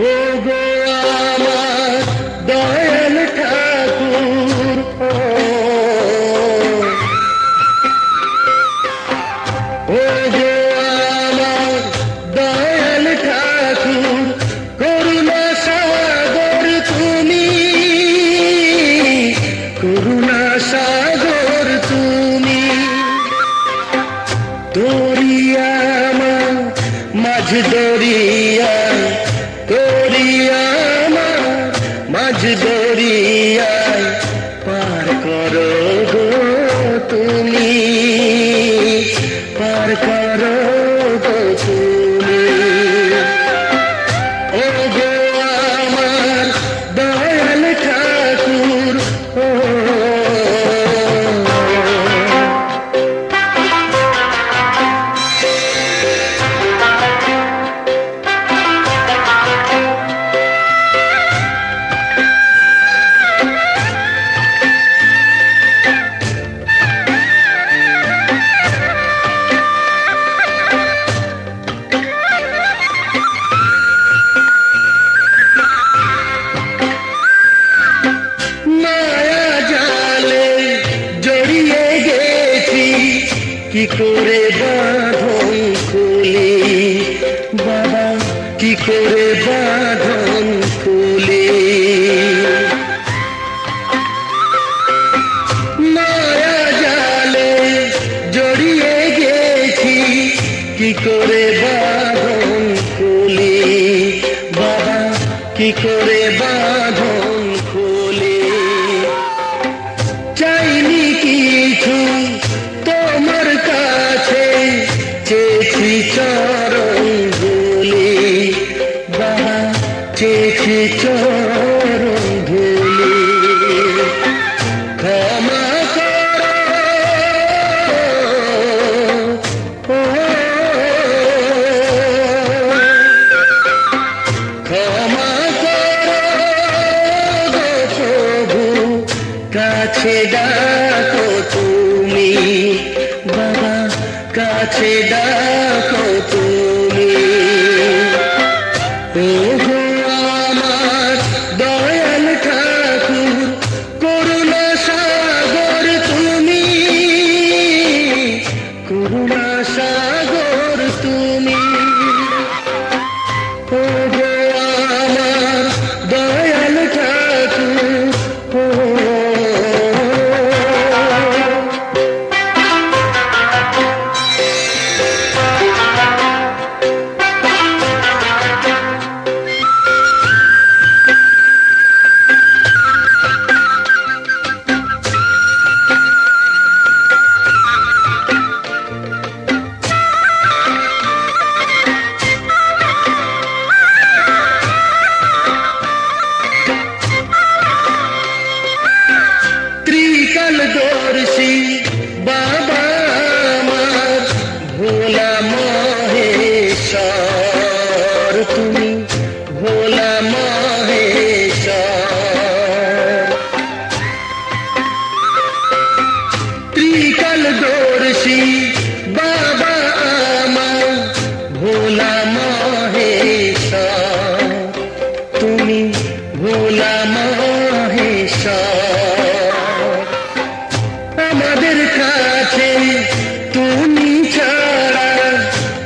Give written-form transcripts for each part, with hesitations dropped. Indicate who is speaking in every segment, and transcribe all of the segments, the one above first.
Speaker 1: ও গো আমার দয়াল ঠাকুর, ও গো আমার দয়াল ঠাকুর, করুণা সাগর তুমি, করুণা সাগর তুমি। দরিয়া মাঝ দরিয়ায়, দরিয়া মাঝ দরিয়ায় পার করো গো তুমি, পার করো গো তুমি। ও গো আমার দয়াল ঠাকুর, ও কি করে বাঁধন খুলি বাবা, কি করে বাঁধন খুলি। মায়া জালে জড়িয়ে গেছি, কি করে বাঁধন খুলি বাবা, কি করে বাঁধন খুলি। চাইনি কিছু তোমার কাছে, চেয়েছি চরণ ধুলি বাবা, চেয়েছি চরণ ধুলি। ক্ষমা করো ও, ক্ষমা করো গো প্রভু, কাছে ডাকো তুমি বাবা, কাছে ডাকো তুমি। ও গো আমার দয়াল ঠাকুর, করুণা সাগর তুমি, করুণা সাগর তুমি। ও গো আমার দয়াল ঠাকুর, ও দর্শী বাবা আমার ভোলা মহেশ্বর তুমি, ভোলা মহেশ্বর। ত্রিকাল দর্শী বাবা আমার ভোলা মহেশ্বর তুমি, ভোলা মহেশ্বর। আমাদের কাছে তুমি ছাড়া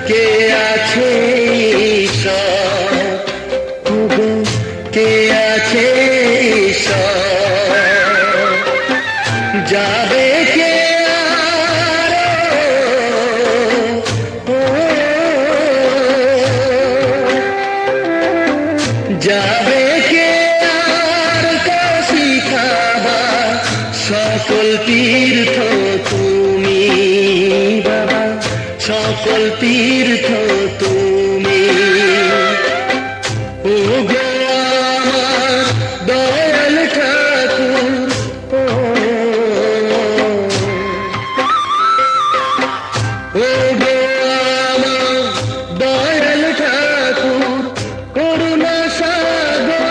Speaker 1: কে আছে ঈশ্বর, কে আছে ঈশ্বর। যাবে কে আর ও, যাবে কে আর কাশি খাবা, সকল তীর্থ তুমি বাবা, সকল তীর্থ তুমি। ও গো আমার দয়াল ঠাকুর, ও, ও গো আমার দয়াল ঠাকুর, করুণা সাগর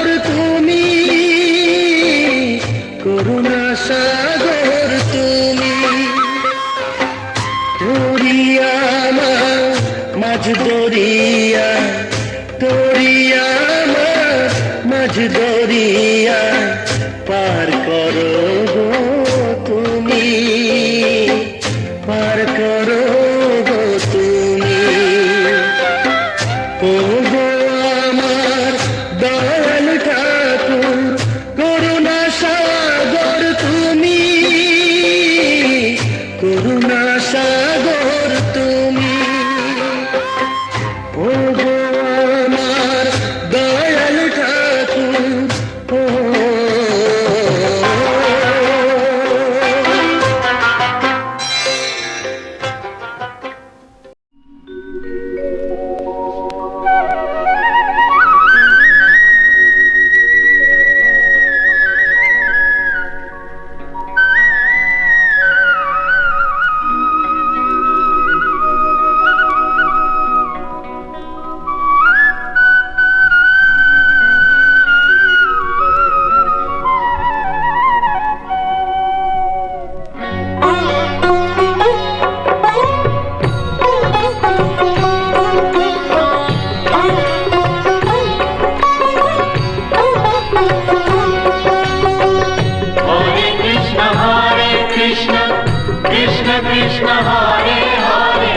Speaker 2: কৃষ্ণ হরে হরে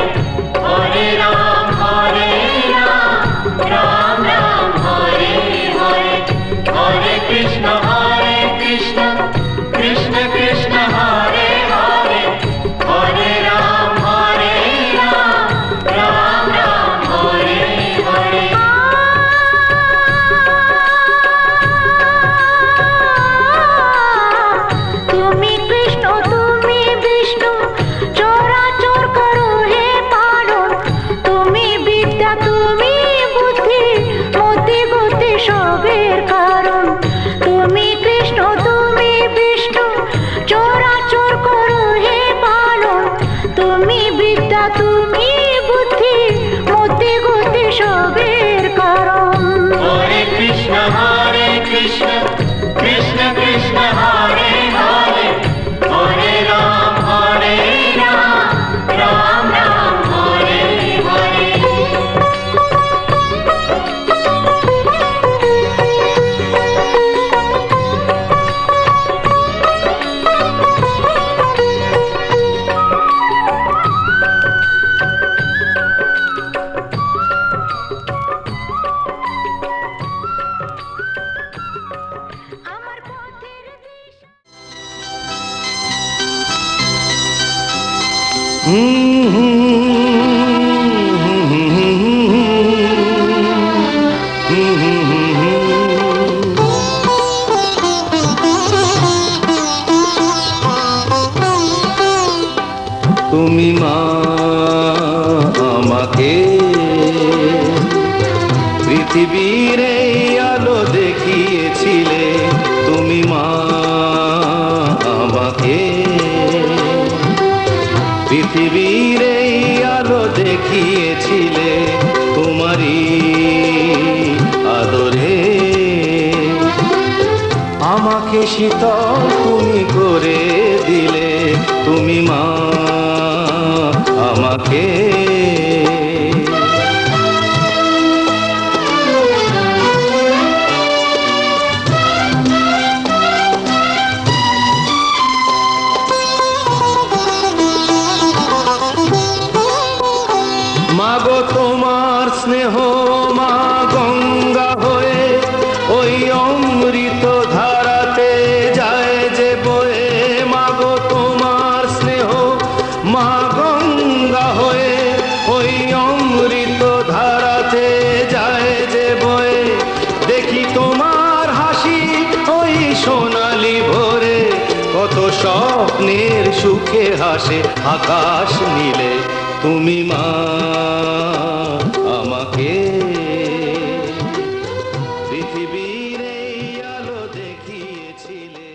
Speaker 2: হরে রাম রাম রাম হরে হরে হরে কৃষ্ণ কৃষ্ণ কৃষ্ণ হরে হরে হরে রাম রাম রাম হরে হরে।
Speaker 3: তুমি কৃষ্ণ তুমি বিষ্ণু চরাচর করো হে পালন, তুমি বিদ্যা তুমি বুদ্ধি মতি গতি সবের কারণ। তুমি কৃষ্ণ তুমি বিষ্ণু চরাচর করো হে পালন, তুমি বিদ্যা তুমি বুদ্ধি মতি গতি সবের কারণ।
Speaker 2: হরে কৃষ্ণ কৃষ্ণ কৃষ্ণ হরে হরে হরে রাম রাম রাম হরে হরে।
Speaker 3: আমার পথের দিশা
Speaker 1: তুমি মা আমাকে পৃথিবীর এই আলো দেখিয়েছিলে, তুমি মা আমাকে পৃথিবীর এই আলো দেখিয়েছিলে, তোমারই আদরে আমাকে শীতল তুমি করে দিলে, তুমি মা আমাকে। মাগো তোমার স্নেহ মা গঙ্গা হয়ে ওই অমৃত ধারাতে যায় যে বয়ে, মাগো তোমার স্নেহ মা গঙ্গা হয়ে ওই অমৃত ধারাতে যায় যে বয়ে, দেখি তোমার হাসি ওই সোনালি ভোরে, কত স্বপ্নের সুখে হাসে আকাশ নীলে, তুমি মা আমাকে পৃথিবীর এই আলো দেখিয়েছিলে।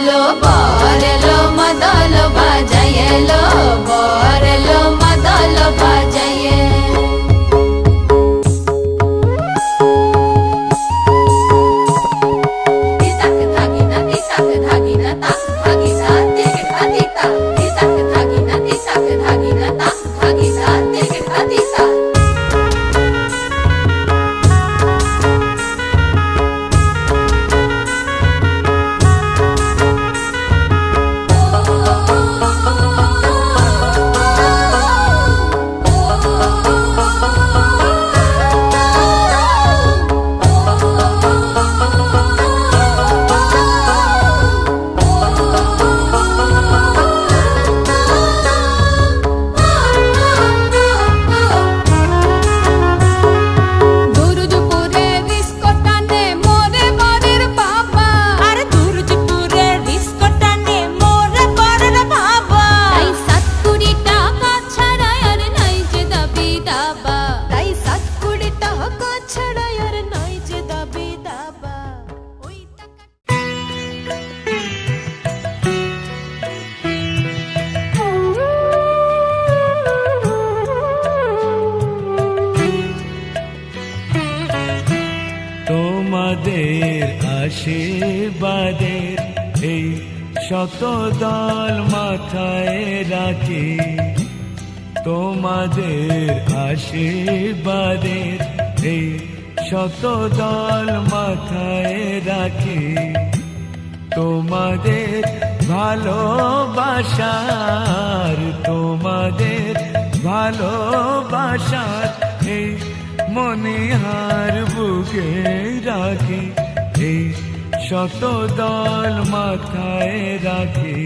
Speaker 3: लो बार लो मद
Speaker 4: তোমাদের আশীর্বাদের এই শতদল মাথায় রাখি, তোমাদের আশীর্বাদের এই শতদল মাথায় রাখি, তোমাদের ভালোবাসার, তোমাদের ভালোবাসার এই মনিহার বুকে রাখি, এই শতদল মাথায় রাখি,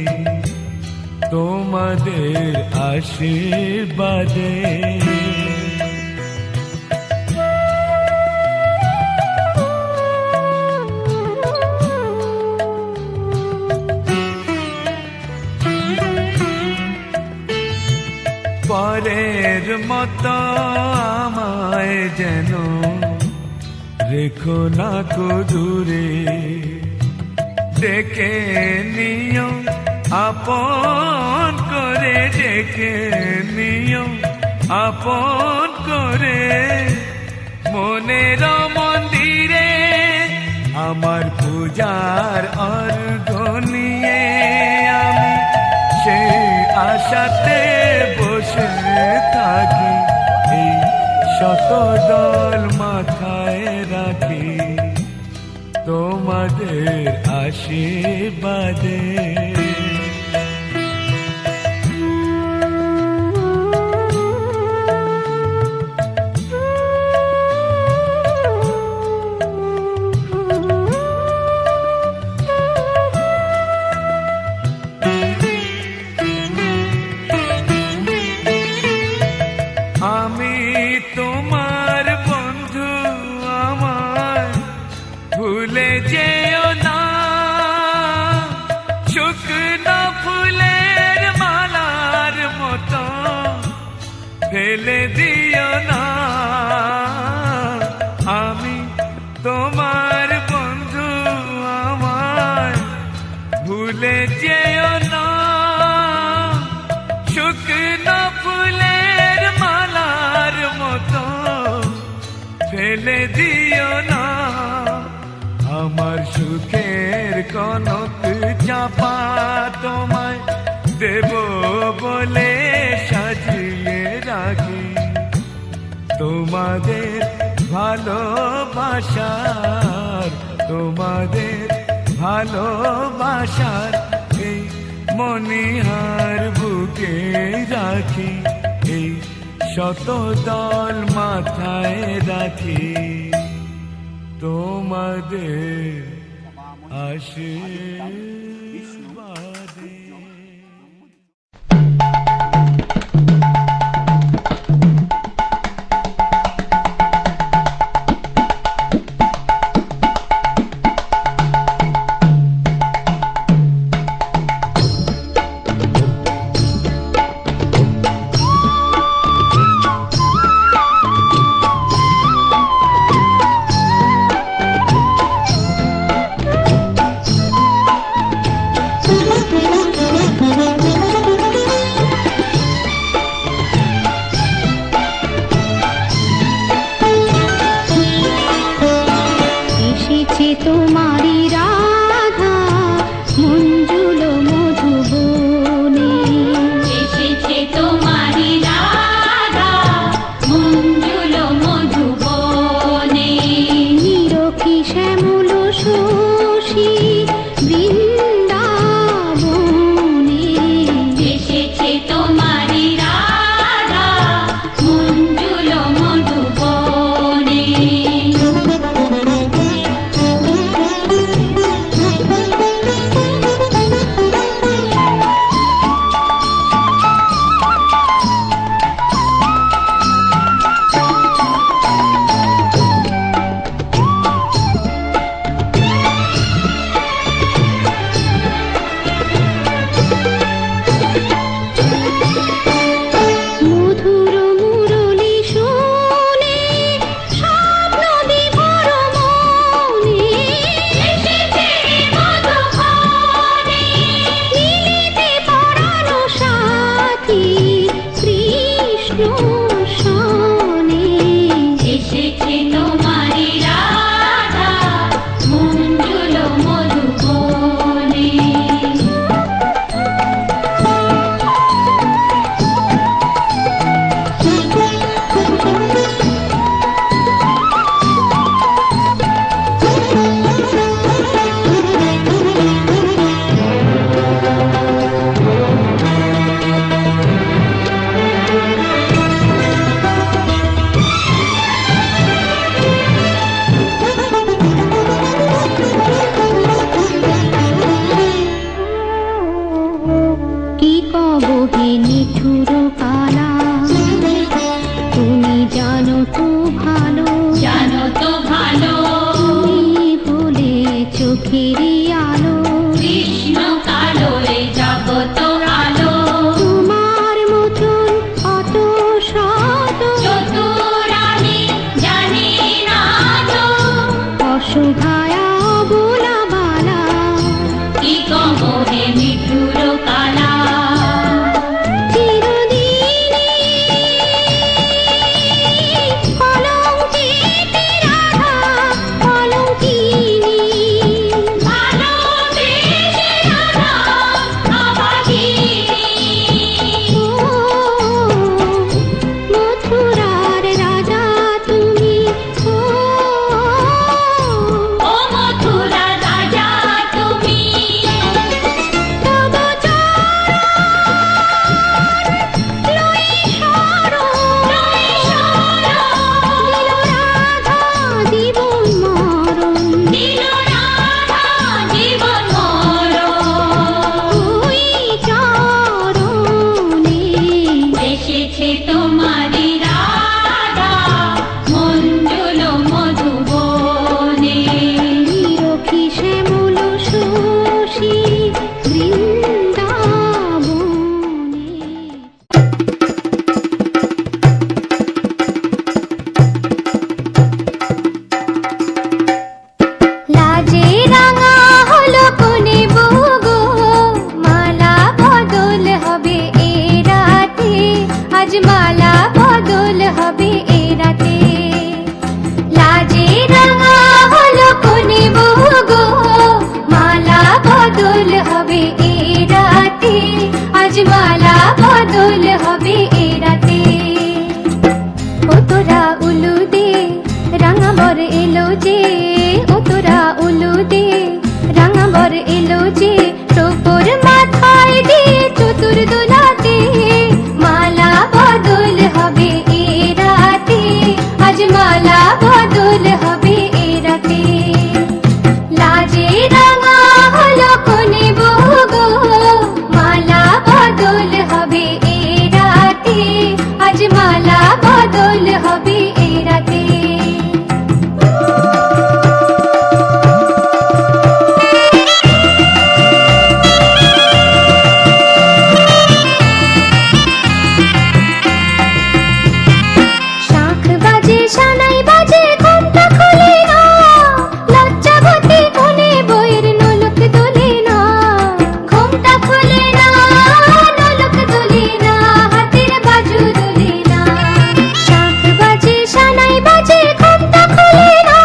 Speaker 4: তোমাদের আশীর্বাদে। পরের মতো আমায় যেন রেখো না কো দূরে, ডেকে নিও আপন করে, ডেকে নিও আপন করে, মনের মন্দিরে আমার পূজার অর্ঘ নিয়ে আমি সেই আশাতে বসে থাকি, এই শতদল মাথায় রাখি, তোমাদের আশীর্বাদে। আমি তোমার বন্ধু, আমার ভুলে যেও না, শুকনো ফুলের মালার মতো ফেলে দিও না। আমি তোমার বন্ধু, আমার ভুলে যেও না, শুকনো ফুলের মালার মতো ফেলে দিও না। আমার সুখের কনক চাপা তোমায় দেব বলে সাজিয়ে রাখি, তোমাদের ভালোবাসার, তোমাদের ভালোবাসার এই মনিহার বুকে রাখি, এই শতদল মাথায় রাখি, তোমাদের আশীর্বাদে।
Speaker 3: তোমারি রাধা মঞ্জুল মধুবনে,
Speaker 2: এসেছে তোমারি রাধা মঞ্জুল মধুবনে,
Speaker 3: নিরখি শ্যামল শশী বৃন্দাবনে,
Speaker 2: এসেছে তোমারি রাধা মঞ্জুল মধুবনে।
Speaker 3: সুখেরই আলো।
Speaker 2: কৃষ্ণ কালো এ জগত আলো,
Speaker 3: তোমার মতন অত শত
Speaker 2: চতুর আমি জানি না তো,
Speaker 3: অসহায় অবলা বালা,
Speaker 2: কি কমহে নিঠুর কালা।
Speaker 3: চিরদিনই কলঙ্কিত রাধা, কলঙ্কিনী।
Speaker 2: ভালোবেসে রাধা অভাগিনী,
Speaker 3: ও মথুরার রাজা তুমি, ও
Speaker 2: ও মথুরা রাজা তুমি।
Speaker 3: তব চরণ লই শরণ, দিল রাধা জীবন মরণ।
Speaker 2: দিল রাধা জীবন মরণ,
Speaker 3: ওই চরণে
Speaker 2: এসেছে তোমারি রাধা মঞ্জুল মধুবনে।
Speaker 3: নিরখি শ্যামল শশী বৃন্দাবনে। লাজে রাঙা হলো কোনে বগো, মালা বদল হবে এ রাতে, আজ মালা বদল হবে এ রাতে। লাজে রাঙা হলো কোনে বগো, মালা বদল হবে এ রাতে, আজ মালা বদল হবে এ রাতে। ও তোরা উলু দে রাঙা বর এলো যে, ও তোরা উলু দে রাঙা বর এলো যে, টোপর মাথায় দিয়ে চতুর দোলাতে, মালা বদল হবে এ রাতে, আজ মালা বদল হবে এ রাতে। লাজে রাঙা হলো কোনে বগো, মালা বদল হবে এ রাতে, আজ মালা বদল হবে এ রাতে। শাঁখ বাজে সানাই বাজে ঘুমটা খোলে না, লজ্জাবতী কোনে বইয়ের নোলক দোলে না। ঘুমটা খোলে না, নোলক দোলে না, হাতের বাজু দোলে না। শাঁখ বাজে সানাই বাজে ঘুমটা খোলে না,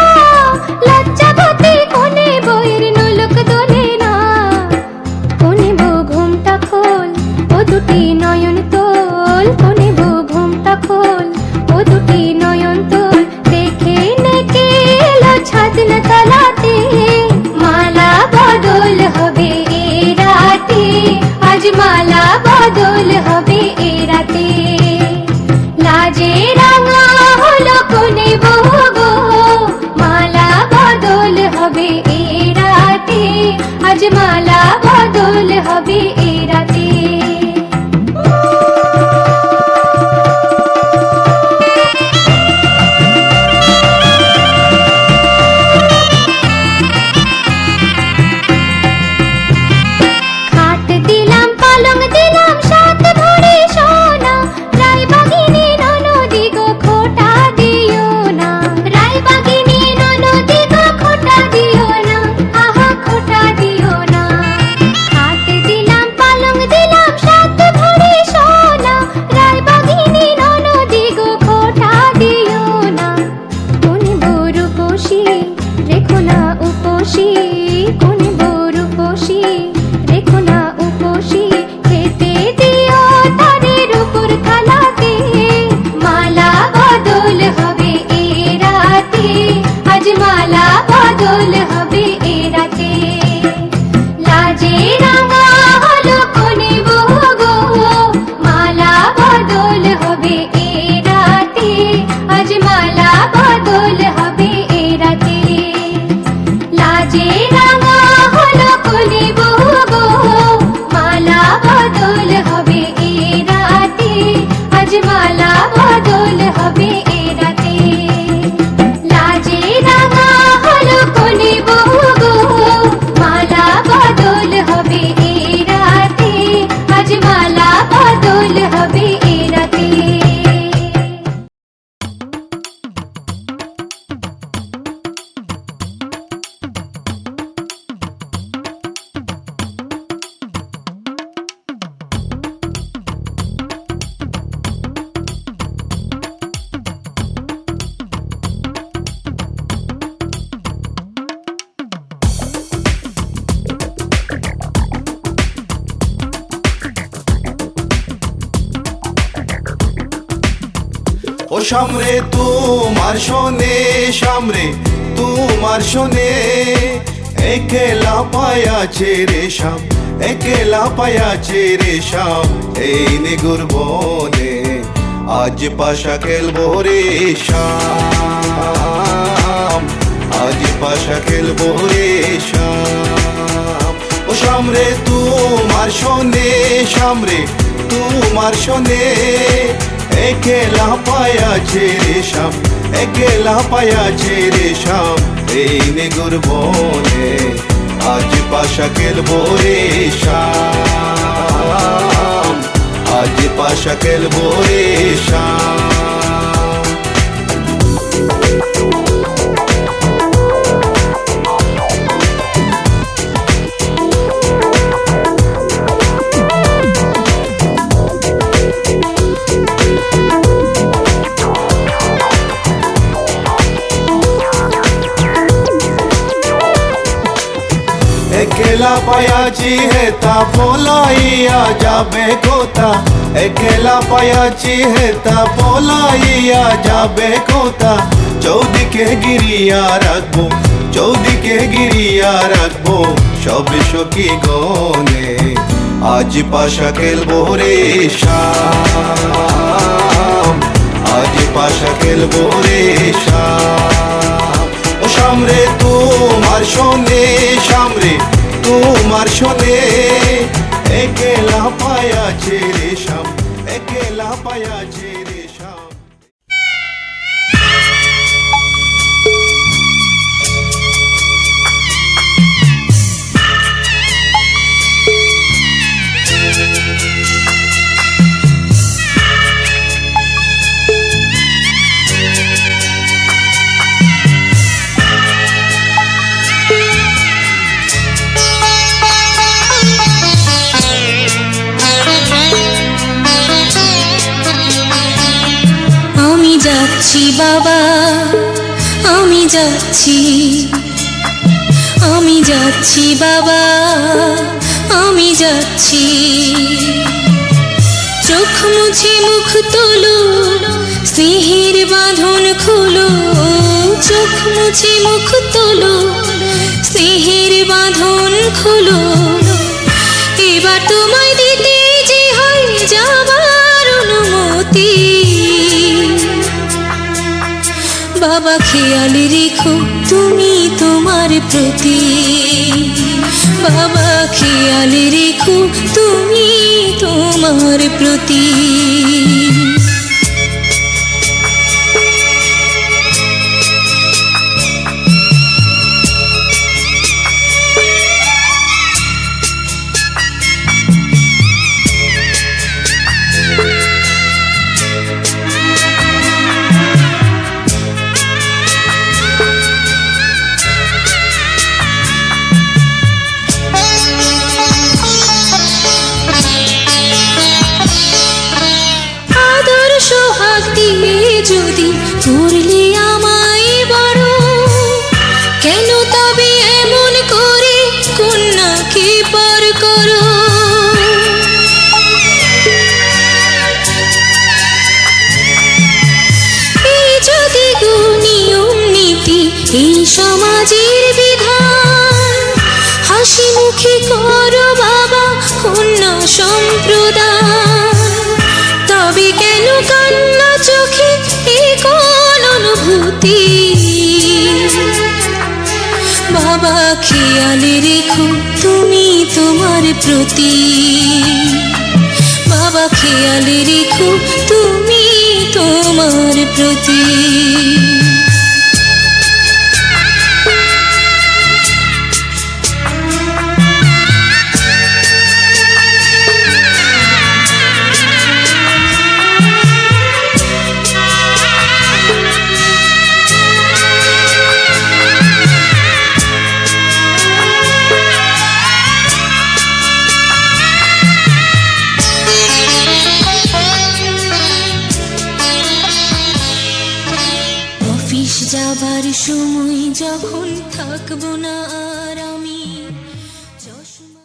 Speaker 3: লজ্জাবতী কোনে বইয়ের নোলক দোলে না। কোনে বউ ঘুমটা খোল, ও দুটি নয়ন তোল, কোনে বউ ঘুমটা খোল, ও দুটি নয়ন তোল। দেখে নেকে এলো ছাদনা তলাতে, মালা বদল হবে এ রাতে, আজ মালা বদল হবে এ রাতে। লাজে রাঙা হলো কোনে বগো, মালা বদল হবে এ রাতে, আজ মালা বদল হবে এ রাতে। খাট দিলাম পালং দিলাম সাত ভরি সোনা, রায়বাগিনী ননদি গো খোটা দিও না, রায়বাগিনী ননদি গো খোটা দিও না, আহা খোটা দিও না।
Speaker 1: সামরে তোমার শোনে, সামরে তোমার শোনে, একলা পায়াছে রে শাম, একলা পায়াছে রে শাম, এই নিগুর বনে আজ পাশা খেলবো রে শাম, আজ পাশা খেলবো রে শাম। ও সামরে তোমার শোনে, সামরে তোমার শোনে, একলা পায়াছে রে শাম, একলা পায়াছে রে শাম, এই নিগুর বনে আজ পাশা খেলবো রে শাম, আজ পাশা খেলবো রে শাম। একলা পায়াছি হেতা পলাইয়া যাবে কোথা, একলা পায়াছি হেতা পলাইয়া যাবে কোথা, চৌদিকে গিরিয়া রাখবো, চৌদিকে গিরিয়া রাখবো সবে সখী গনে আজ পাশা খেলবো রে শাম, আজ পাশা খেলবো রে শাম। ও সামরে তোমার শোনে, সামরে তোমার শোনে, একলা পায়াছে রে শাম, একলা পায়াছে রে শাম।
Speaker 5: আমি যাচ্ছি বাবা, আমি যাচ্ছি, আমি যাচ্ছি বাবা, আমি যাচ্ছি। চোখ মুছে মুখ তোলো, স্নেহের বাঁধন খোলো, চোখ মুছে মুখ তোলো, স্নেহের বাঁধন খোলো। এবার তোমায় দিতে যে হয় যাবার অনুমতি, বাবা খেয়াল রেখো তুমি তোমার প্রতি, বাবা খেয়াল রেখো তুমি তোমার প্রতি। যদি করলে আমায় বড়, কেন তবে এমন করে কন্যাকে পর করো। এই যদি নিয়ম নীতি এই সমাজের বিধান, হাসি মুখে করো বাবা কন্যা সম্প্রদান, তবে কেন কান্না চোখে এ কোন অনুভূতি, বাবা খেয়াল রেখো তুমি তোমার প্রতি, বাবা খেয়াল রেখো তুমি তোমার প্রতি। যাবার সময় যখন থাকবো না আর আমি, চশমা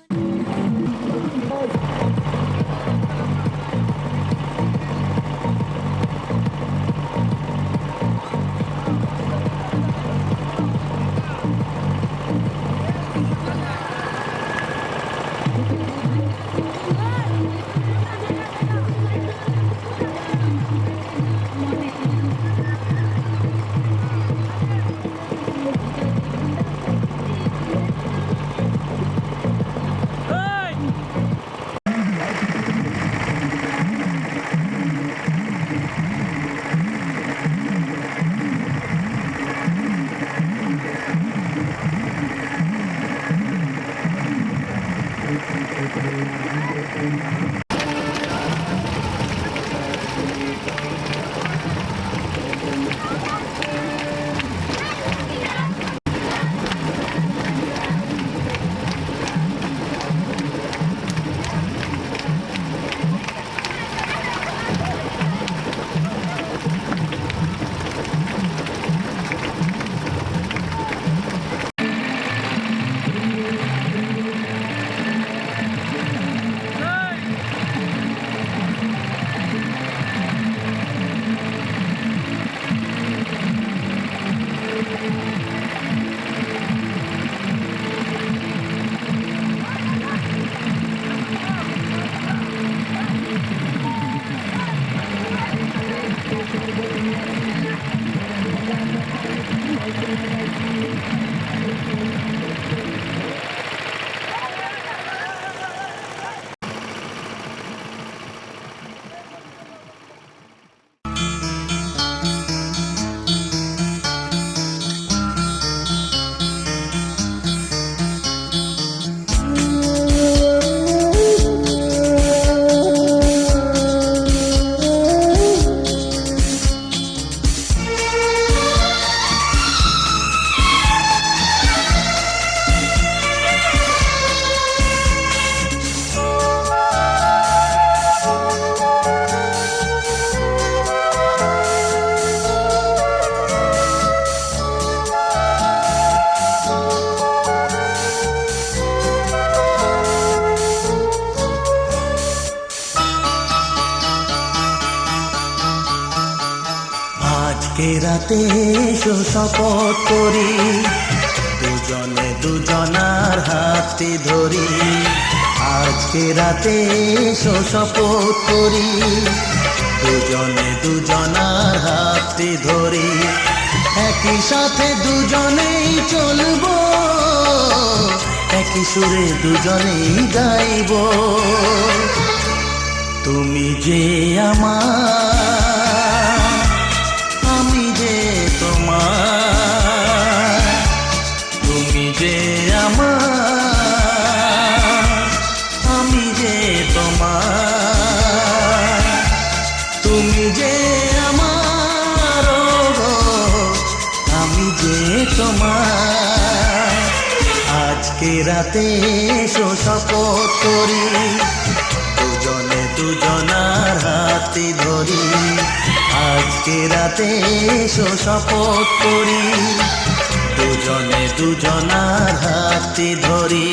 Speaker 6: আজকে রাতে এসো শপথ করি, দুজনে দুজনার হাতে ধরি। আজকে রাতে এসো শপথ করি, দুজনে দুজনার হাতে ধরি। একই সাথে দুজনেই চলবো, একই সুরে দুজনেই গাইব। তুমি যে আমার, আমি যে তোমার। তুমি যে আমার, আমি যে তোমার। তুমি যে আমার, গো আমি যে তোমার। আজকে রাতে এসো শপথ করি, দুজনে দুজনার হাতে ধরি। আজকে রাতে এসো শপথ করি, দুজনে দুজনার হাতে ধরি।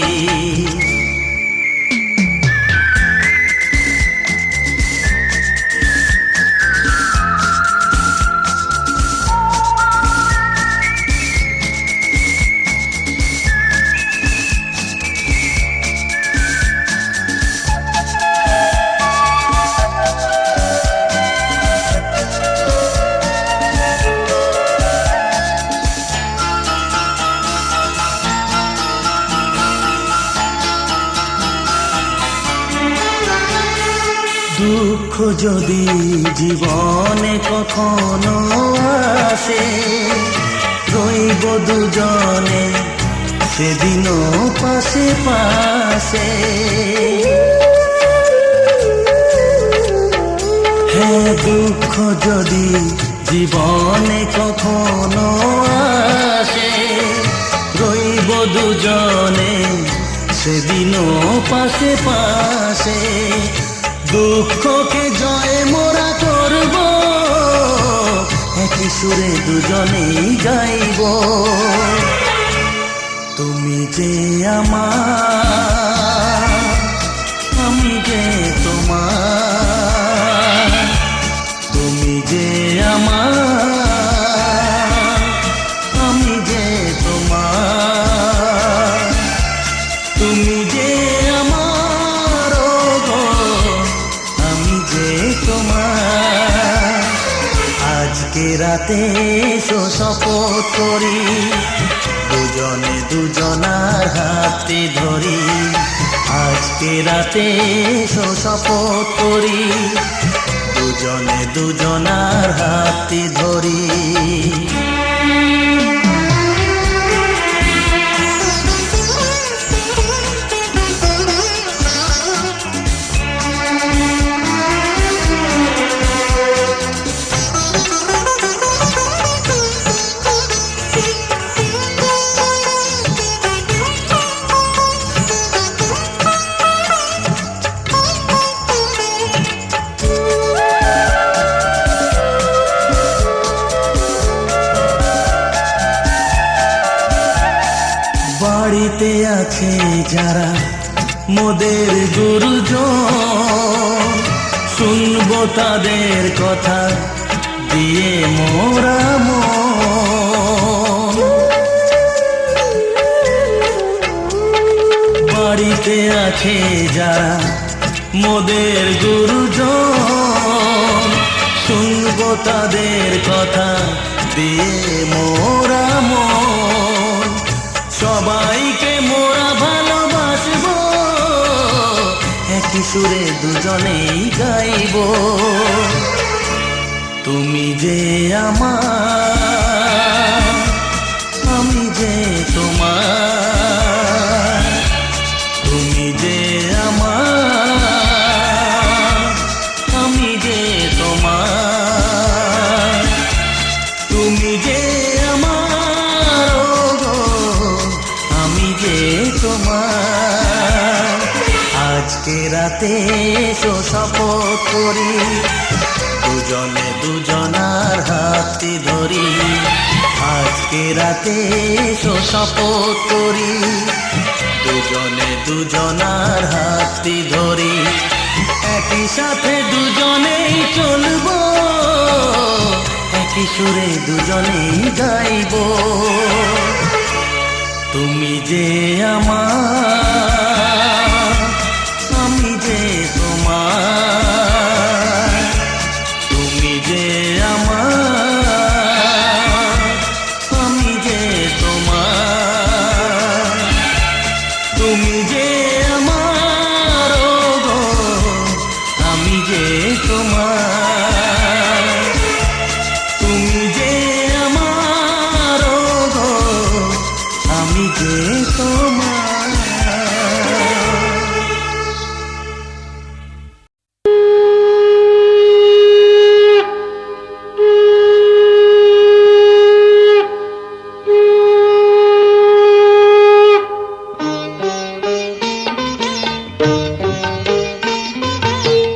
Speaker 6: দুঃখ যদি জীবনে কখনো আসে, রইব দুজনে সেদিনও পাশে পাশে। হ্যাঁ, দুঃখ যদি জীবনে কখনো আসে, রইব দুজনে সেদিনও পাশে পাশে। দুঃখকে জয় মোরা করব, একই সুরে দুজনেই গাইব। তুমি যে আমার, আমি যে তোমার। তুমি যে আমার, আমি যে তোমার। তুমি যে আমার, গো আমি যে তোমার। আজকে রাতে এসো শপথ করি, দুজনে দুজনার হাতে ধরি। আজকে রাতে এসো শপথ করি, দুজনে দুজনার হাতে ধরি। বাড়িতে আছে যারা মোদের গুরুজন, শুনবো তাদের কথা দিয়ে মোরা মন। বাড়িতে আছে যারা মোদের গুরুজন, শুনবো তাদের কথা দিয়ে মোরা মন। সবাইকে মোরা ভালোবাসবো, একই সুরে দুজনেই গাইব। তুমি যে আমার, আমি যে তোমার। তুমি যে আমার, আমি যে তোমার। তুমি যে আমার, গো আমি যে তোমার। আজকে রাতে এসো শপথ করি, দুজনে দুজনার হাতে ধরি। আজকে রাতে এসো শপথ করি, দুজনে দুজনার হাতে ধরি। একই সাথে দুজনেই চলবো, একই সুরে দুজনেই গাইব। তুমি যে আমার, আমি যে তোমার। তুমি যে আমার, আমি যে তোমার। তুমি যে আমার, ও গো, আমি যে তোমার। তুমি যে আমার, ও গো, আমি যে তোমার।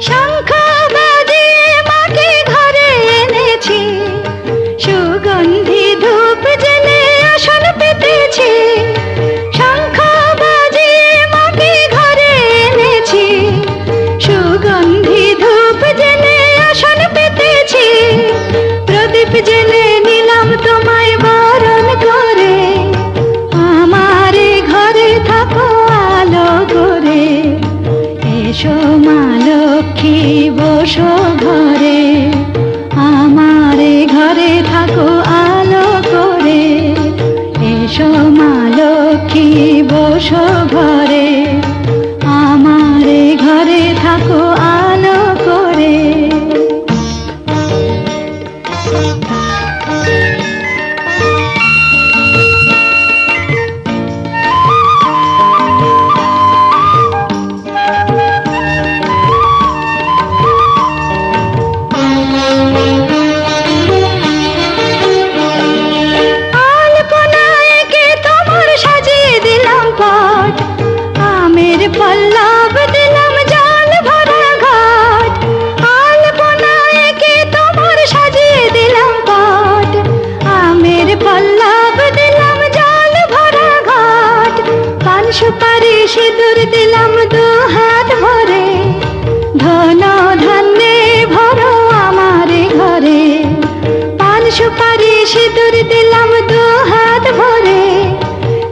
Speaker 3: শঙ্খ বাজিয়ে মাকে ঘরে এনেছি, সুগন্ধি ধূপ জেলে আসন পেতেছি। শঙ্খ বাজিয়ে মাকে ঘরে এনেছি, সুগন্ধি ধূপ জেলে আসন পেতেছি। প্রদীপ জেলে নিলাম তোমায় বরণ করে, আমারে ঘরে থাকো আলো করে। এসো মা লক্ষ্মী বসো ঘরে, আমারে ঘরে থাকো আলো করে। এসো মা লক্ষ্মী বসো ঘরে, আমারে ঘরে থাকো আলো করে। আলপনায় এঁকে তোমার সাজিয়ে দিলাম পট, আমের পল্লব দিলাম জল ভরা ঘট। আলপনায় এঁকে তোমার সাজিয়ে দিলাম পট, আমের পল্লব দিলাম জল ভরা ঘট। পান সুপারি সিঁদুর দিলাম দু হাত ভরে, ধন ধান্যে ভরো আমারে ঘরে। পান সুপারি সিঁদুর দিলাম দু হাত ভরে,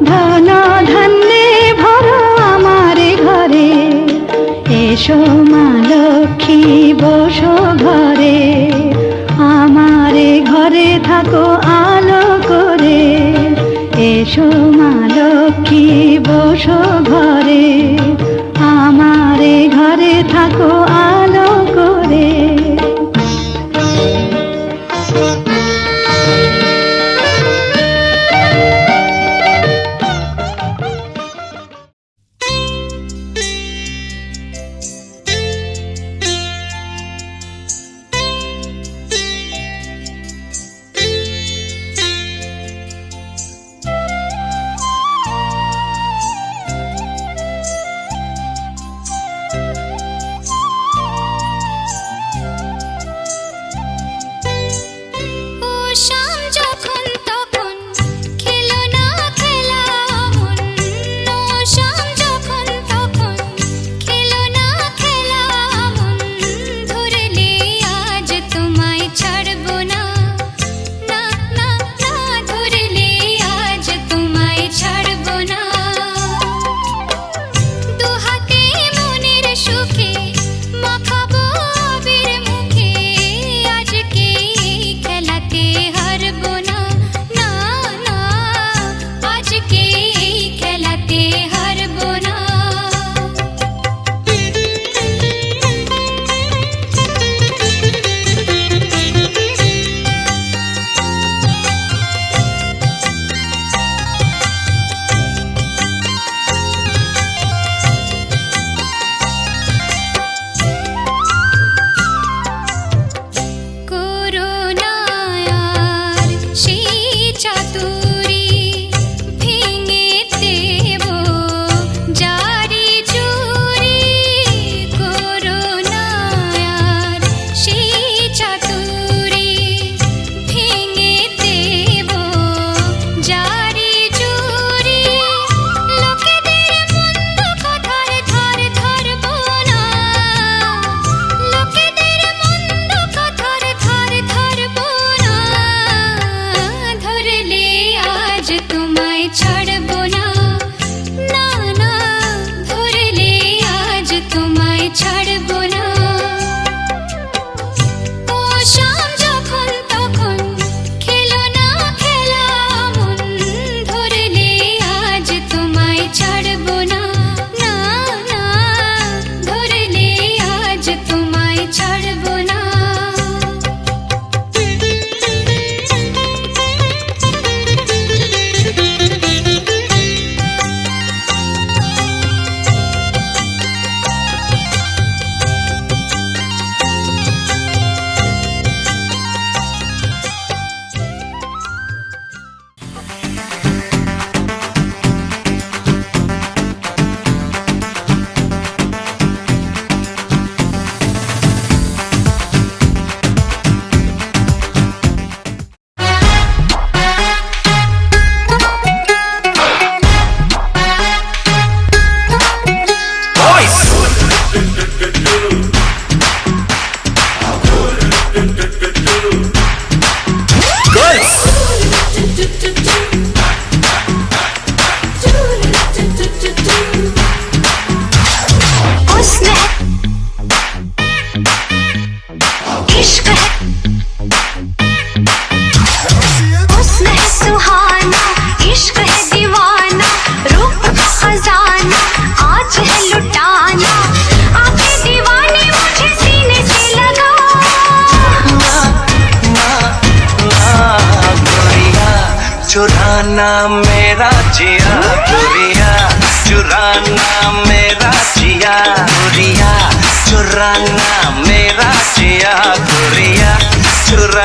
Speaker 3: ধন ধান্যে ভরো আমারে ঘরে। এসো মা লক্ষ্মী বসো ঘরে, আমারে ঘরে থাকো আলো করে। এসো মা লক্ষ্মী বসো ঘরে, আমারে ঘরে থাকো আলো করে।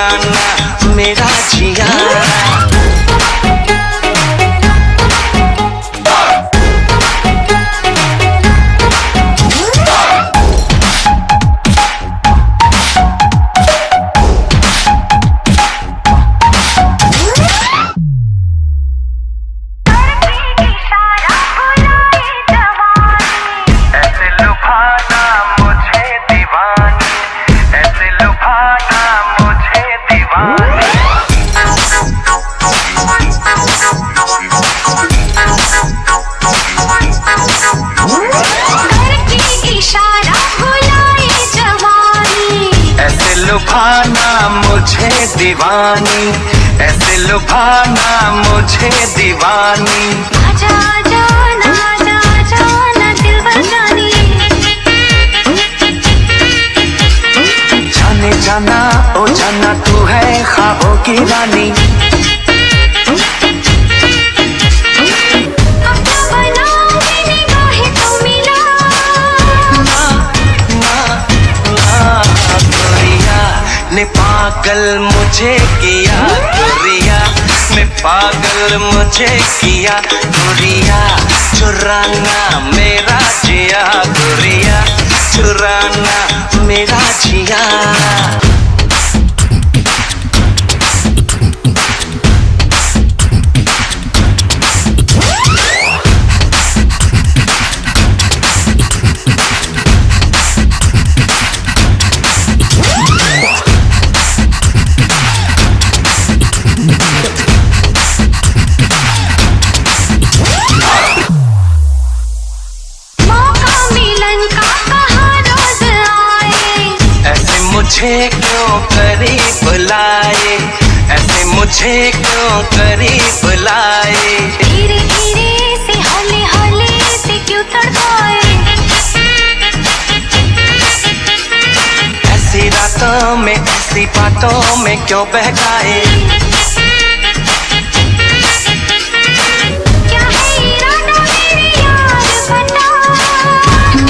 Speaker 6: चुराना मेरा जिया। लुभाना मुझे दीवानी, ऐसे लुभाना मुझे दीवानी।
Speaker 3: आजा आजा ना आजा आजा ना दिलबर जानी,
Speaker 6: जाने जाना ओ जाना तू है ख्वाबों की रानी।
Speaker 3: अपना बनाओ मैंने काहे तो मिला,
Speaker 6: ना ना ना गोरिया ने पागल मुझे किया, गोरिया ने पागल मुझे किया। गोरिया चुराना मेरा जिया, गोरिया चुराना मेरा जिया।
Speaker 3: मौका मिलन का कहाँ रोज आए,
Speaker 6: ऐसे मुझे क्यों करीब लाए, ऐसे मुझे क्यों करीब लाए।
Speaker 3: धीरे धीरे से हौले हौले से क्यों तड़पाए,
Speaker 6: ऐसी रातों में ऐसी बातों में क्यों बहकाए।
Speaker 3: क्या है इरादा मेरे यार बता,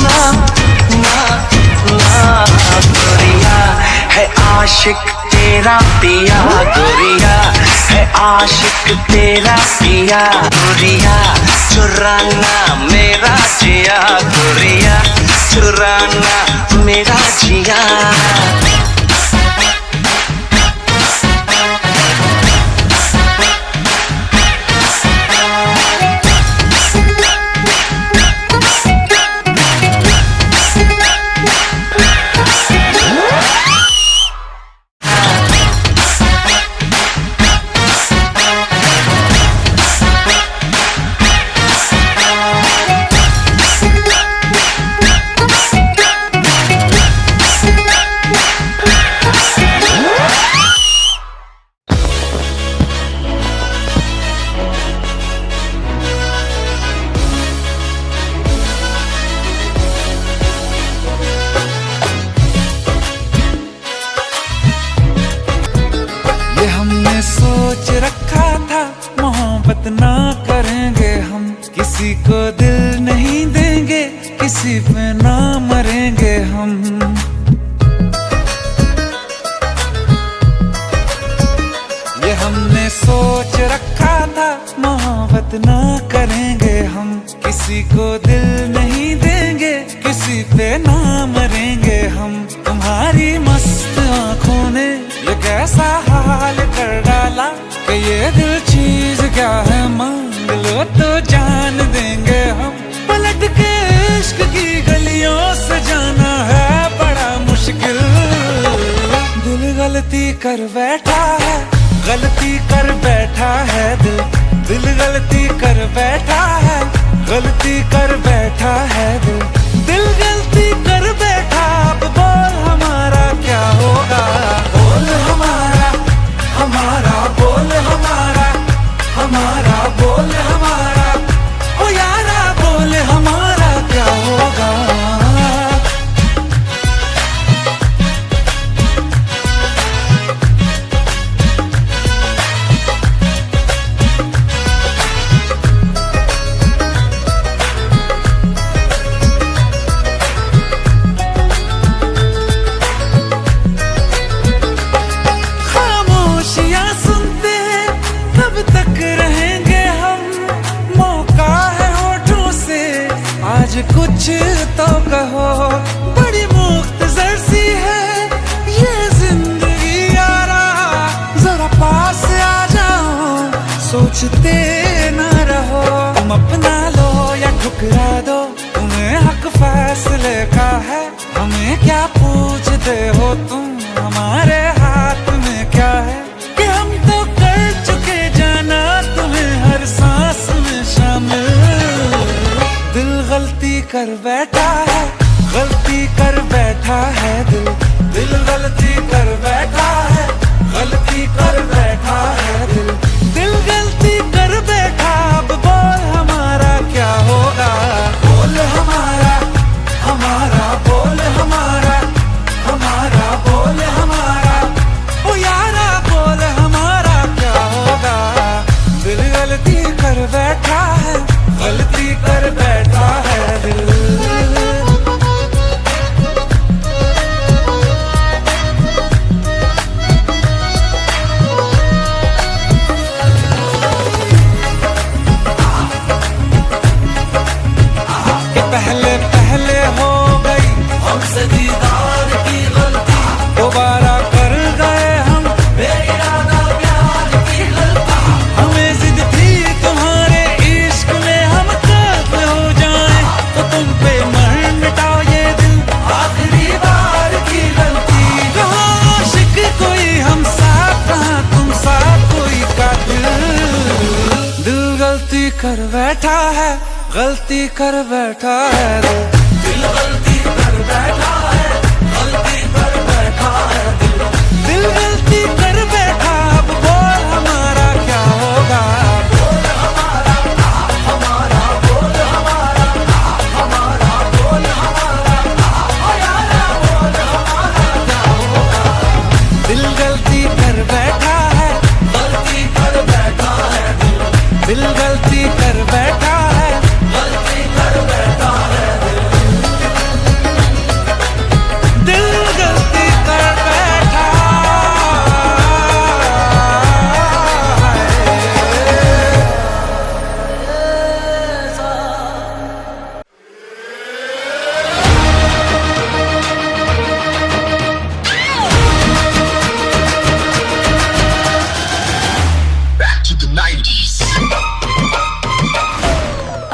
Speaker 6: ना ना ना गोरिया है आशिक तेरा पिया, गोरिया है आशिक तेरा पिया। गोरिया चुराना मेरा जिया, गोरिया चुराना मेरा जिया।
Speaker 4: ये हमने सोच रखा था मोहब्बत ना करेंगे हम, किसी को दिल नहीं देंगे, किसी पे ना मरेंगे हम। ये हमने सोच रखा था मोहब्बत ना करेंगे हम, किसी को दिल नहीं देंगे, किसी पे ना मरेंगे हम। तुम्हारी मस्त आंखों ने ये कैसा हाल कर डाला कि ये दिल चीज क्या है मांग लो तो जान देंगे हम। पलट के इश्क की गलियों से जाना है बड़ा मुश्किल, दिल गलती कर बैठा है, गलती कर बैठा है दिल, दिल गलती कर बैठा है, गलती कर बैठा है दिल, दिल गलती कर बैठा। अब बोल हमारा क्या होगा, बोल हमारा हमारा बोल हमारा हमारा बोल हमारा, ओ यारा बोल हमारा क्या होगा। कुछ तो कहो, बड़ी मुख्तसर सी है ये जिंदगी यारा, जरा पास आ जाओ, सोचते न रहो। तुम अपना लो या ठुकरा दो, तुम्हें हक फैसले का है, हमें क्या पूछते हो तुम, हमारे हाथ में क्या है कि हम तो कर चुके जाना तुम्हें हर सांस में शामिल। दिल गलती कर बैठा है, गलती कर बैठा है दिल, दिल गलती कर बैठा है, गलती कर बैठा है दिल, दिल गलती कर बैठा। अब बोल हमारा क्या होगा, बोल हमारा, हमारा बोल हमारा, हमारा बोल हमारा, ओ यारा बोल हमारा क्या होगा। दिल गलती कर बैठा है, गलती कर बैठा है दिल। पहले पहले हो गई हमसे दीदार की गलती, दोबारा कर गए हम बेइरादा प्यार की गलती। हमें जिद थी तुम्हारे इश्क में हम कब हो जाएं, तो तुम पे मर मिटाओ ये दिल, आखिरी बार की गलती। कहाँ आशिक कोई हम साथ, कहाँ तुम साथ कोई कातिल। दिल गलती कर बैठा है, गलती कर बैठा है दिल, गलती कर बैठा है, गलती कर बैठा है दिल, दिल गलती कर बैठा। अब बोल हमारा क्या होगा, बोल हमारा, हमारा बोल हमारा, हमारा बोल हमारा, ओ यारा बोल हमारा क्या होगा। दिल गलती कर बैठा है, गलती कर बैठा है दिल, दिल गलती कर बैठा है, गलती कर बैठा है दिल, दिल गलती कर बैठा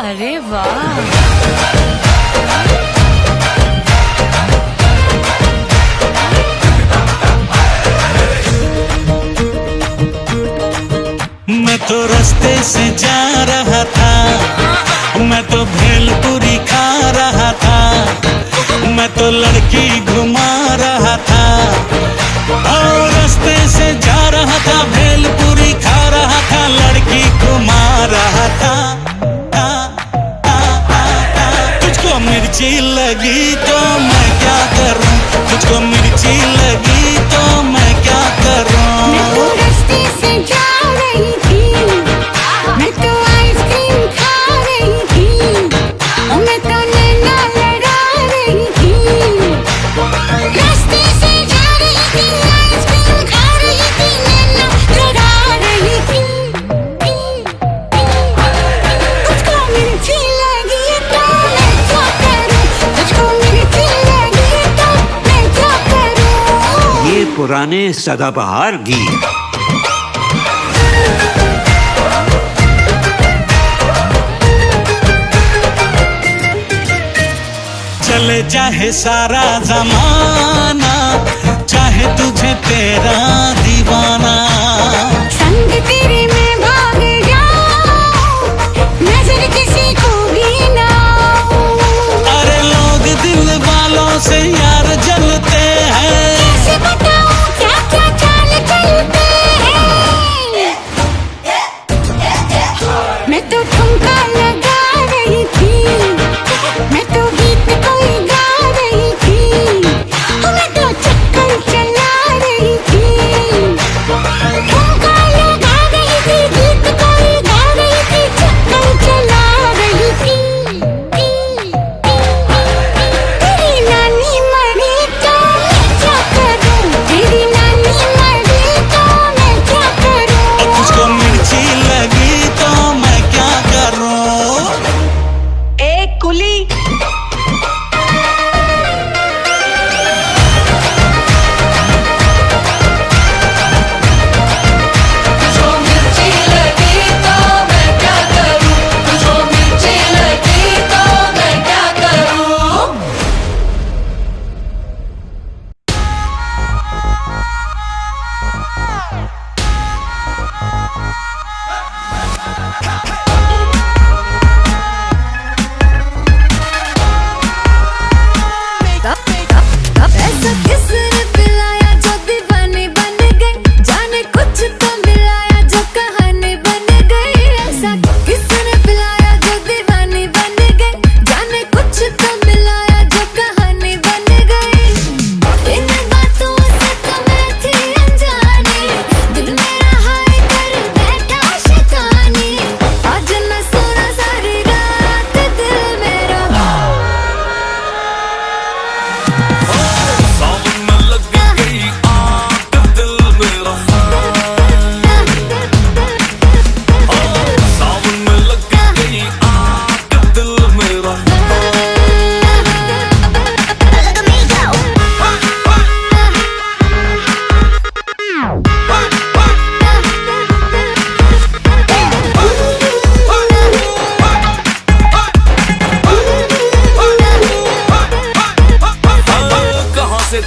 Speaker 5: अरे वाह,
Speaker 7: मैं तो रास्ते से जा रहा था, मैं तो भेलपुरी खा रहा था, मैं तो लड़की घुमा रहा था, और रास्ते से जा रहा था, भेलपुरी खा रहा था, लड़की घुमा रहा था। तुझको मिर्ची लगी तो मैं क्या करूं, तुझको मिर्ची लगी तो मैं क्या करूं।
Speaker 3: मैं तो रास्ते से जा रही थी, मैं तो आइसक्रीम खा रही थी, मैं तो नैना लड़ा रही थी। रास्ते से जा रही थी, आइसक्रीम खा रही थी, नैना लड़ा रही थी। तुझको मिर्ची लगी तो मैं क्या करूं, तुझको मिर्ची लगी तो मैं क्या करूं।
Speaker 8: ये पुराने सदाबहार गीत।
Speaker 7: चले चाहे सारा जमाना, चाहे तुझे तेरा दीवाना,
Speaker 3: संग तेरे में भाग जाऊं, नजर किसी को भी ना आऊं।
Speaker 7: अरे लोग दिल वालों से यार जलते हैं,
Speaker 3: कैसे बताऊं क्या क्या चाल चलते हैं। मैं तो ठुमका लगा रही थी, मैं तो गीत कोई गा रही थी, मैं तो चक्कर चला रही थी। ठुमका लगा रही थी, गीत कोई गा रही थी, चक्कर चला रही थी। तेरी नानी मरी तो मैं क्या करूं, तेरी नानी मरी तो मैं क्या करूं।
Speaker 7: और तुझको मिर्ची लगी तो मैं क्या करूं।
Speaker 6: एक कुली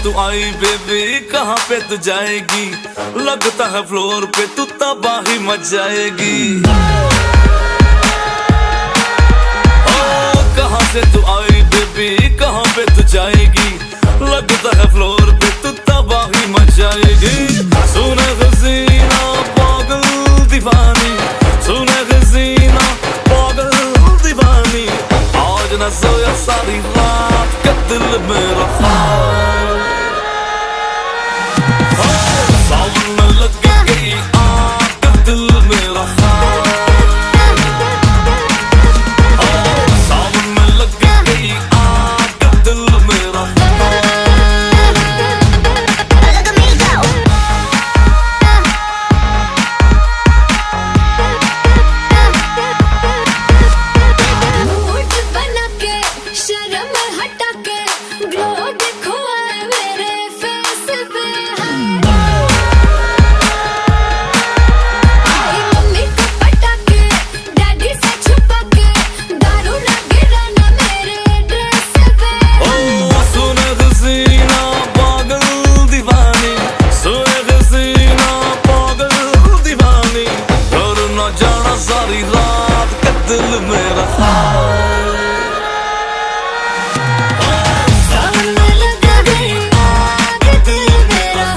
Speaker 9: तू आई बेबी कहाँ पे तू जाएगी, लगता है फ्लोर पे तू तबाही मच जाएगी। ओ कहाँ से तू आई बेबी कहाँ पे तू जाएगी, लगता है फ्लोर पे तू तबाही मच जाएगी। सुने हसीना पागल दीवानी, सुने हसीना पागल दीवानी, आज न सोया सारी रात का दिल मेरा सावन में लग गई आग का दिल मेरा, सावन में लग गई आग का दिल मेरा।
Speaker 5: मूड बना के शर्म हटा के ग्लो देखो आए मेरे फेस पे। आई मम्मी को पटा के डैडी से छुपा के दारू ना गिराना मेरे ड्रेस पे।
Speaker 9: ओ सुने हसीना पागल दीवानी, सुने हसीना पागल दीवानी, और न जाना सारी रात का दिल मेरा।
Speaker 5: सावन में लग गई आग दिल मेरा,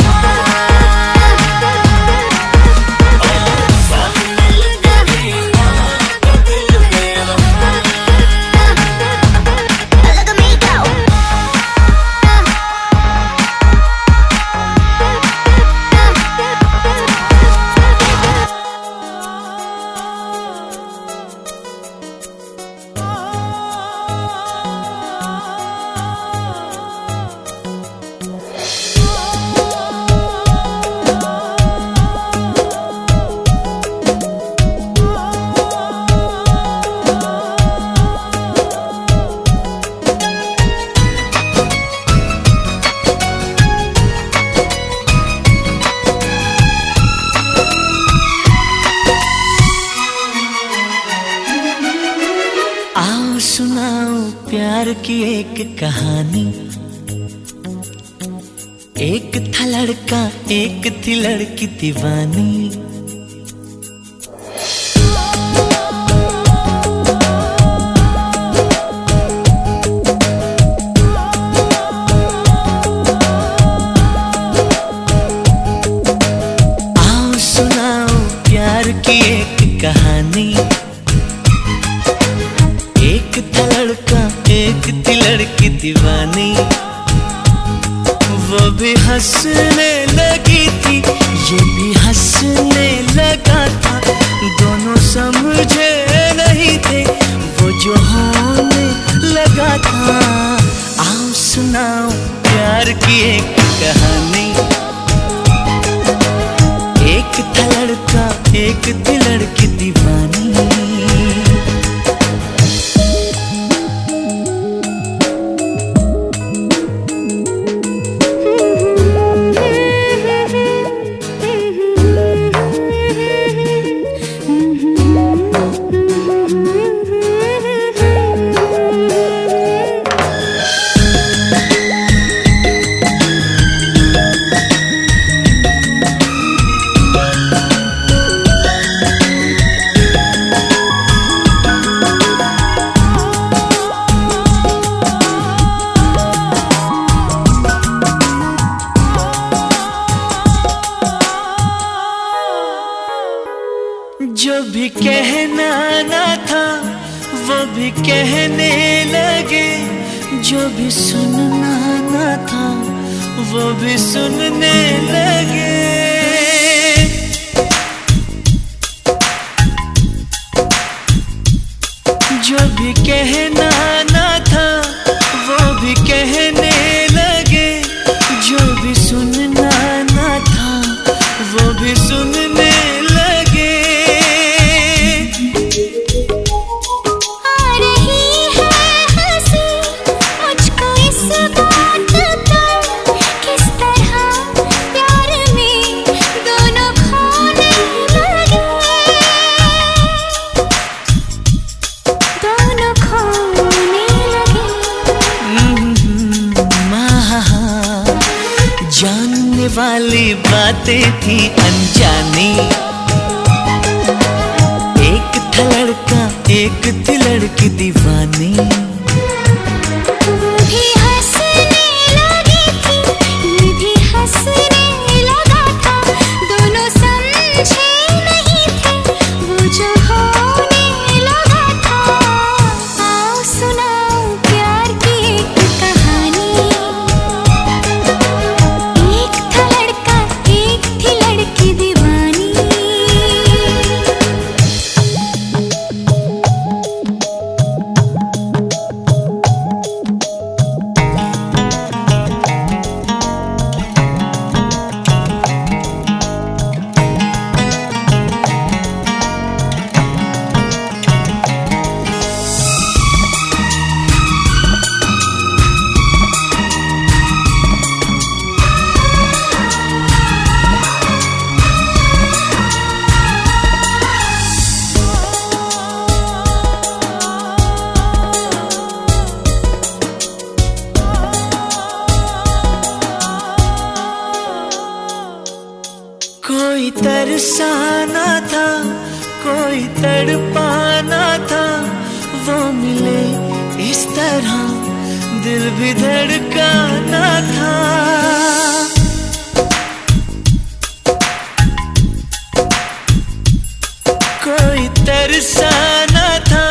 Speaker 5: सावन में लग गई आग दिल मेरा। Look at me go.
Speaker 7: आओ सुनाओ प्यार की एक कहानी। एक था लड़का एक थी लड़की दीवानी। आओ सुनाओ प्यार की एक कहानी। एक था लड़का एक थी लड़की दीवानी। वो भी हंसने लगी थी ये भी हंसने लगा था, दोनों समझे नहीं थे वो जो होने लगा था। आओ सुनाओ प्यार की एक कहानी। एक था लड़का एक थी लड़की दीवानी। जो भी कहना ना था वो भी कहने लगे, जो भी सुनना ना था वो भी सुनने लगे। जो भी कहना ना था वो भी कहने लगे, जो भी सुनना ना था वो भी सुनने लगे।
Speaker 5: आ रही है हंसी मुझको इस बात पर, किस तरह प्यार में दोनों खोने लगे, दोनों खोने
Speaker 7: वाली बातें थी अनजानी। एक था लड़का एक थी लड़की दीवानी।
Speaker 5: भी हंसने लगी थी ये भी हंसने लगा था, दोनों समझे नहीं थे वो जो होने लगा था। आओ सुनाओ प्यार की एक कहानी। एक था लड़का एक थी लड़की दीवानी।
Speaker 7: कोई तरसाना था कोई तड़पाना था, वो मिले इस तरह दिल भी धड़काना था। कोई तरसाना था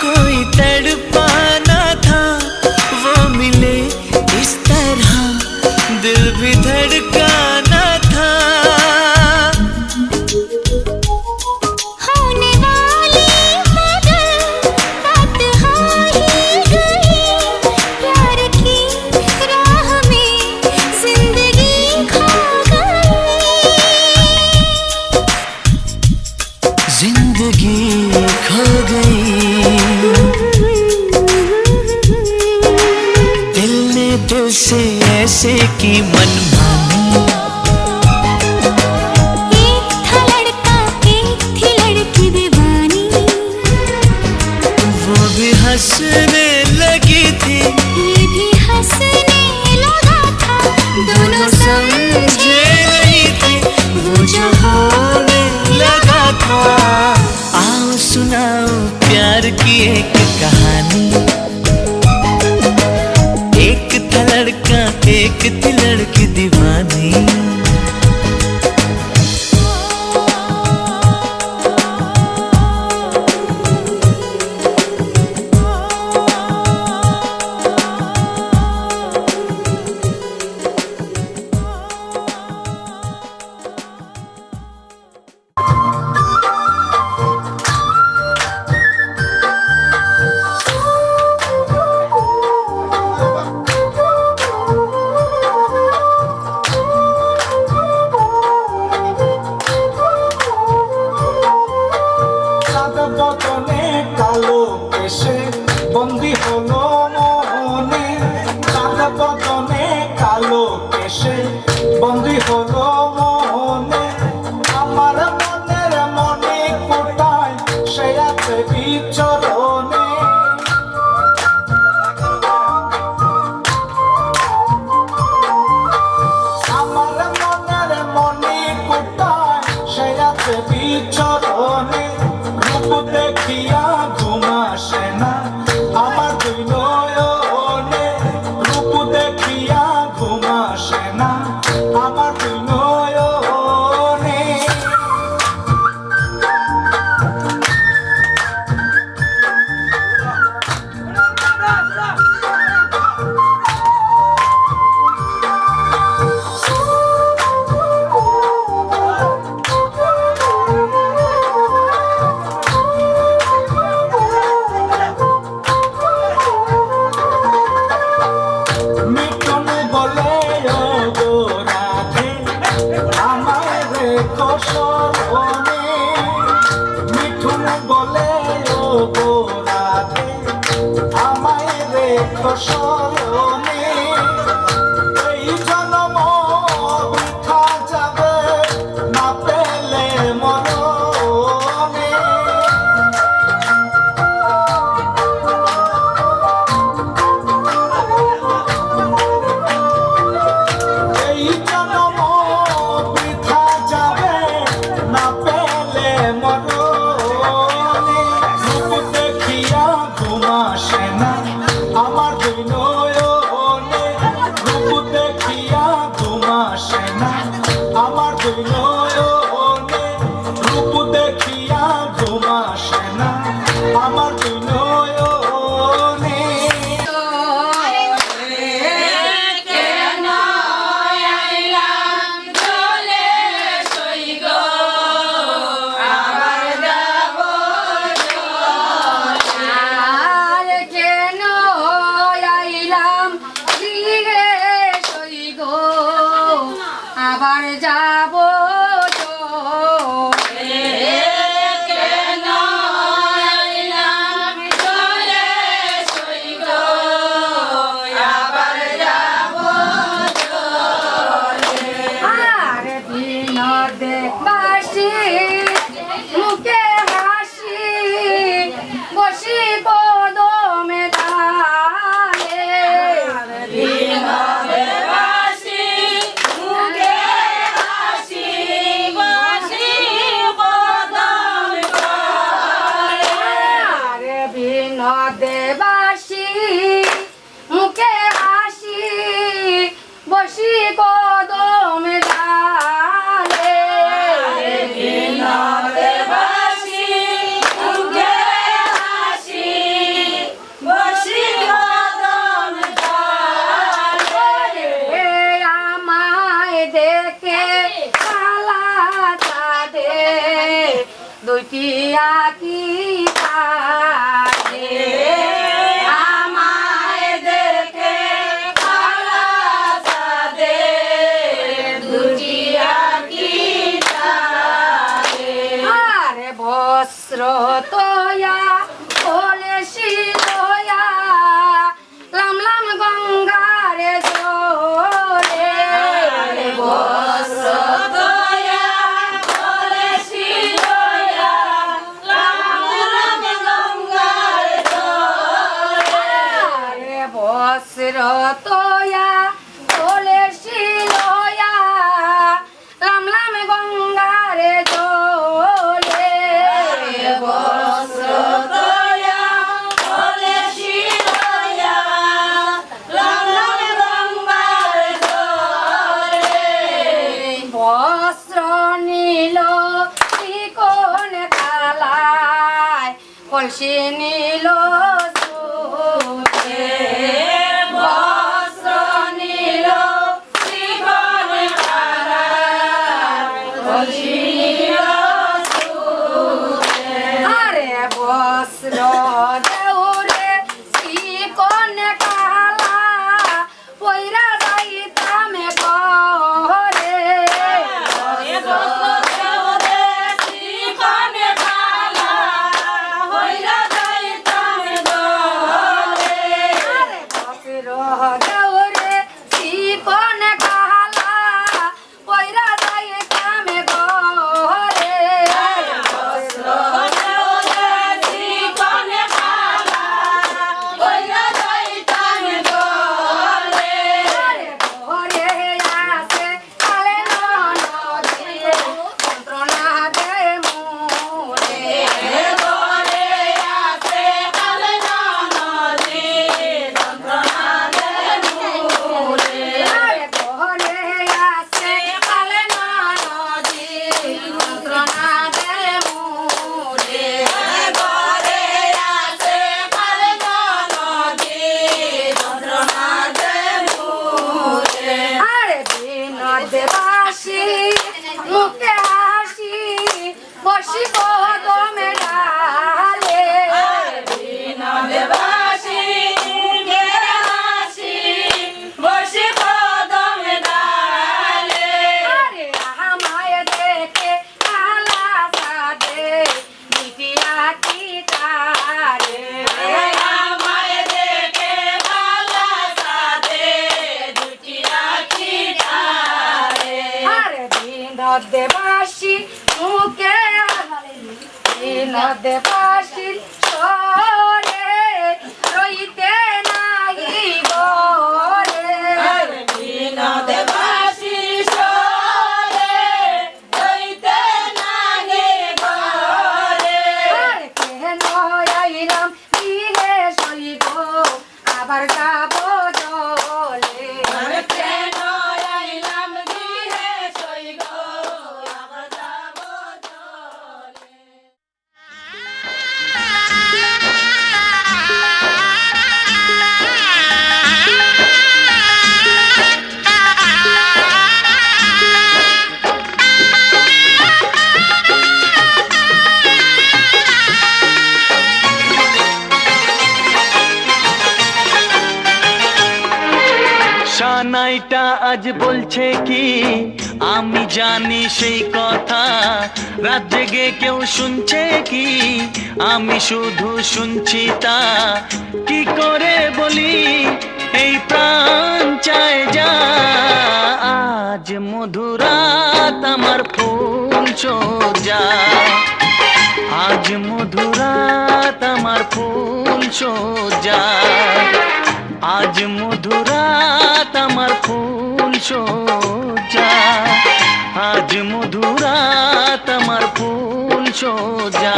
Speaker 7: कोई तड़पाना था, वो मिले इस तरह दिल भी धड़काना था।
Speaker 5: होने वाली मगर बात हो ही गई, प्यार की राह में जिंदगी खो गई।
Speaker 7: जिंदगी खो गई। दिल ने दिल से ऐसे की मनमानी।
Speaker 5: एक था लड़का एक थी लड़की दीवानी।
Speaker 7: वो भी हंसने लगी थी
Speaker 5: ये भी हंसने लगा था, दोनों समझे
Speaker 7: नहीं थी वो जो होने लगा था। आओ सुनाओ प्यार की एक कहानी। एक था लड़का एक थी लड़की दीवानी।
Speaker 10: সাদা বদনে কালো কেশে বন্দি হলো মনে। সাদা বদনে কালো কেশে বন্দি হলো মনে। আমার মনের মনে কোথায় সে আছে বিচরণে। আমার মনের মনে কোথায় সে আছে বিচরণে। রূপ দেখিয়া ঘুম আসে না আমার দুই নয়নে। রূপ দেখিয়া ঘুম আসে না আমার দুই নয়নে। মিঠুন বলে ও গো রাধে আমায় রেখো স্মরণে। মিঠুন বলে ও গো রাধে আমায় রেখো স্মরণে। এই জন্ম বৃথা যাবে না পেলে মরণে। এই জন্ম
Speaker 3: বাসি মুখে হাসি বসি কদমে ডালে বিনোদে বাসি মুখে হাসি বসি কদমে ডালে আমায় দেখে কালা চাঁদে দুইটি আঁকি থাকে আমায় দেখে কালা চাঁদে দুটি আঁকি থাকে আরে বস্ত্র তোয়া বলে শিলোয়া লামলাম গঙ্গারে জলে বস্ত্র তোয়া বলে শিলোয়া লামলাম গঙ্গারে জলে বস্ত্র তোয়া বলে শিলোয়া লামলাম গঙ্গারে জলে বস্ত্র তোয়া বলে শিলোয়া লামলাম গঙ্গারে জলে বস্ত্র নীল কোন কালায় কলসি নীল সুখে বস্ত্র নীল কোন কালায় কলসি নীল সুখে আরে বস্ত্র দেউরে কোন কালা পয়রা যাইতামে ঘরে বাসি মুখে হাসি বসি কদমে ডালে বিনোদে বাসি মুখে হাসি বসি কদমে ডালে আরে আমায় দেখে কালা চাঁদে বিটিয়া কি তারে আমায় দেখে কালা চাঁদে দুটিয়া কি তারে আরে বিনোদে বাসি মুখে বিনোদে বাসি সরে রইতে নাই গরে বিনোদে বাসি সরে রইতে নাই গরে কেন আইলাম বিহে সইব আবার যাব জলে কেন আইলাম বিহে সইব আবার যাব জলে
Speaker 7: সানাইটা আজ বলছে কি আমি জানি সেই কথা রাত জেগে কেউ শুনছে কি আমি শুধু শুনছি তা কি করে বলি এই প্রাণ চায় যা আজ মধুরাত আমার ফুল সোজা আজ মধুরাত আমার ফুল সোজা আজ মধুরাত আমার ফুল সোজা আজ মধুরাত আমার ফুল সোজা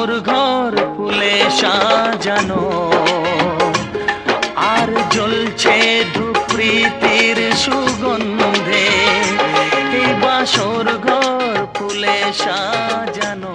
Speaker 6: বাসর ঘর ফুলে সাজানো, আর জ্বলছে ধূপ প্রীতির সুগন্ধে, এই বাসর ঘর ফুলে সাজানো।